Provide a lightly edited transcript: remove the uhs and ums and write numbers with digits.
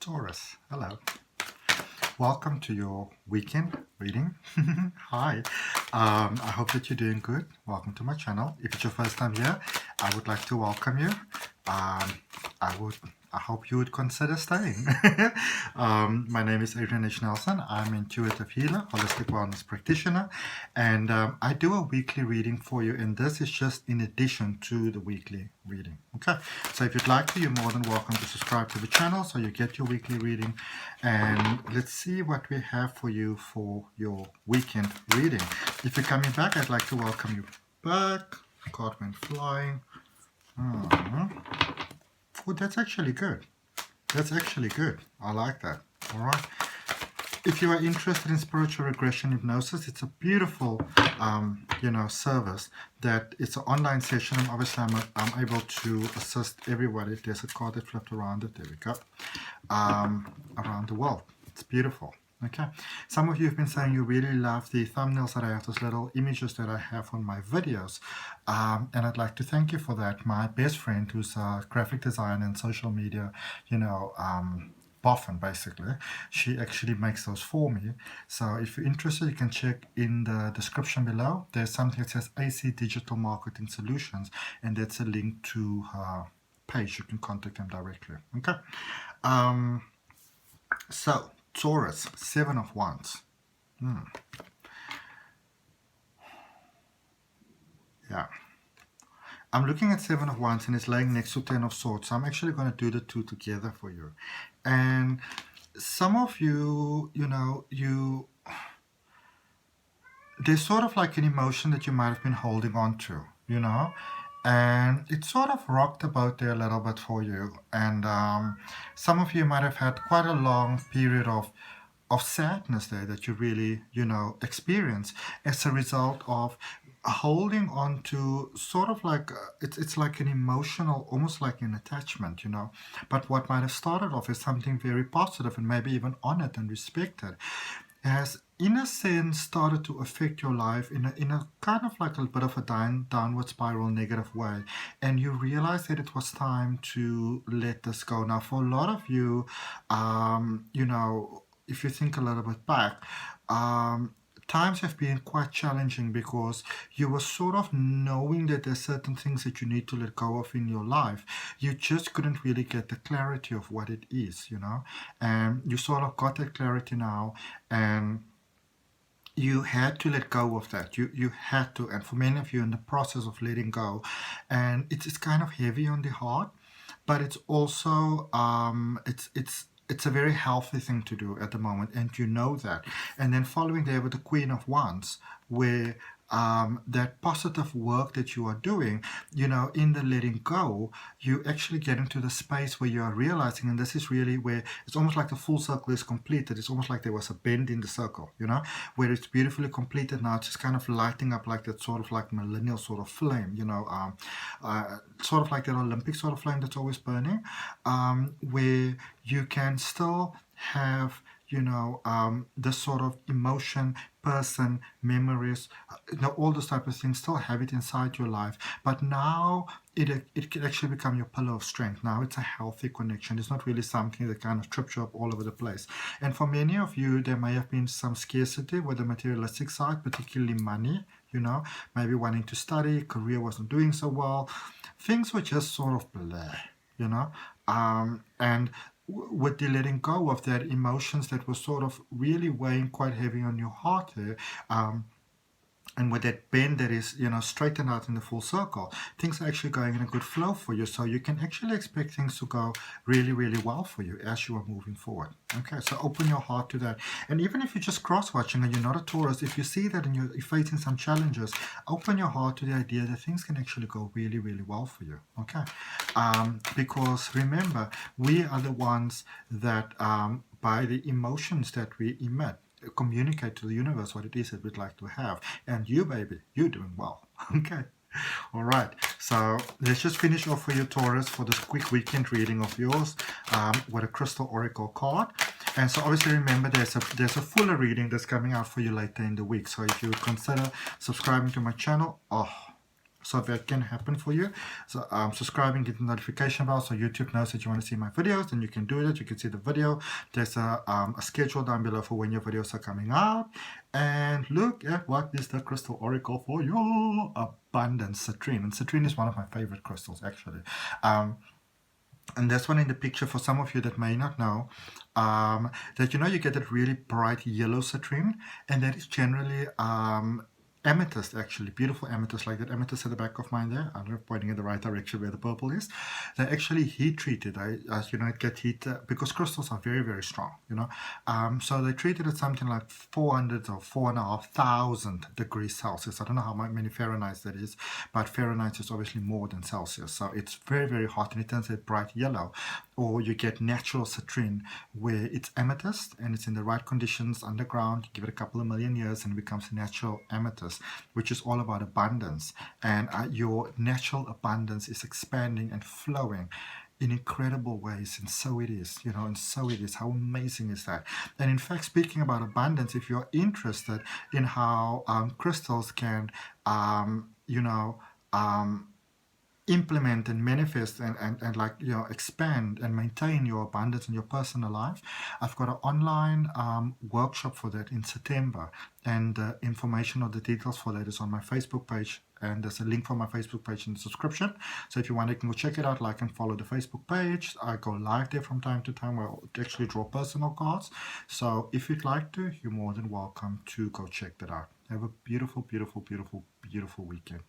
Taurus, hello. Welcome to your weekend reading. Hi. I hope that you're doing good. Welcome to my channel. If it's your first time here, I would like to welcome you. I hope you would consider staying. My name is Adrian H. I'm intuitive healer, holistic wellness practitioner, and I do a weekly reading for you, and this is just in addition to the weekly reading. Okay, so if you'd like to, you're more than welcome to subscribe to the channel so you get your weekly reading. And let's see what we have for you for your weekend reading. If you're coming back, I'd like to welcome you back. Card went flying. Oh, that's actually good. That's actually good. I like that. All right. If you are interested in spiritual regression hypnosis, it's a beautiful, service that it's an online session. And obviously, I'm able to assist everybody. There's a card that flipped around it. There we go. Around the world. It's beautiful. Okay, some of you have been saying you really love the thumbnails that I have, those little images that I have on my videos, and I'd like to thank you for that. My best friend, who's a graphic designer and social media, boffin basically, she actually makes those for me. So if you're interested, you can check in the description below. There's something that says AC Digital Marketing Solutions, and that's a link to her page. You can contact them directly. Okay, so Taurus, 7 of Wands. Yeah. I'm looking at 7 of Wands and it's laying next to 10 of Swords. So I'm actually going to do the two together for you. And some of you, there's sort of like an emotion that you might have been holding on to, and it sort of rocked the boat there a little bit for you. And some of you might have had quite a long period of sadness there that you really, experience as a result of holding on to sort of like, it's like an emotional, almost like an attachment, But what might have started off as something very positive and maybe even honored and respected has, in a sense, started to affect your life in a kind of like a bit of a downward spiral negative way. And you realize that it was time to let this go. Now, for a lot of you, if you think a little bit back, times have been quite challenging because you were sort of knowing that there's certain things that you need to let go of in your life. You just couldn't really get the clarity of what it is, and you sort of got that clarity now, and you had to let go of that. You had to, and for many of you in the process of letting go, and it's kind of heavy on the heart, but it's also it's a very healthy thing to do at the moment, and you know that. And then following there with the Queen of Wands, where that positive work that you are doing, in the letting go, you actually get into the space where you are realizing, and this is really where it's almost like the full circle is completed. It's almost like there was a bend in the circle, where it's beautifully completed now. It's just kind of lighting up like that sort of like millennial sort of flame, sort of like that Olympic sort of flame that's always burning, where you can still have this sort of emotion, person, memories, all those type of things, still have it inside your life. But now it can actually become your pillar of strength. Now it's a healthy connection. It's not really something that kind of trips you up all over the place. And for many of you, there may have been some scarcity with the materialistic side, particularly money, maybe wanting to study, career wasn't doing so well. Things were just sort of blah, and with the letting go of that, emotions that were sort of really weighing quite heavy on your heart there, and with that bend that is, straightened out in the full circle, things are actually going in a good flow for you. So you can actually expect things to go really, really well for you as you are moving forward. Okay, so open your heart to that. And even if you're just cross-watching and you're not a Taurus, if you see that and you're facing some challenges, open your heart to the idea that things can actually go really, really well for you. Okay, because remember, we are the ones that, by the emotions that we emit, communicate to the universe what it is that we'd like to have. And you, baby, you're doing well. Okay. All right. So let's just finish off for you, Taurus, for this quick weekend reading of yours, with a crystal oracle card. And so obviously remember there's a fuller reading that's coming out for you later in the week. So if you would consider subscribing to my channel, So that can happen for you. So subscribing, get the notification bell so YouTube knows that you want to see my videos, and you can do that. You can see the video. There's a schedule down below for when your videos are coming up. And look at what is the crystal oracle for your abundance, citrine. And citrine is one of my favorite crystals, actually. And this one in the picture, for some of you that may not know, that you get that really bright yellow citrine, and that is generally amethyst, actually, beautiful amethyst, like that amethyst at the back of mine there. I don't know, pointing in the right direction where the purple is. They actually heat treated. It get heat because crystals are very, very strong. So they treat it at something like 400 or 4,500 degrees Celsius. I don't know how many Fahrenheit that is, but Fahrenheit is obviously more than Celsius. So it's very, very hot, and it turns that bright yellow. Or you get natural citrine, where it's amethyst and it's in the right conditions underground. You give it a couple of million years and it becomes natural amethyst, which is all about abundance. And your natural abundance is expanding and flowing in incredible ways, and so it is, and so it is. How amazing is that? And in fact, speaking about abundance, if you're interested in how crystals can, implement and manifest and expand and maintain your abundance in your personal life, I've got an online workshop for that in September, and the information or the details for that is on my Facebook page, and there's a link for my Facebook page in the subscription. So if you want, you can go check it out, like and follow the Facebook page. I go live there from time to time where I'll actually draw personal cards. So if you'd like to, you're more than welcome to go check that out. Have a beautiful, beautiful, beautiful, beautiful weekend.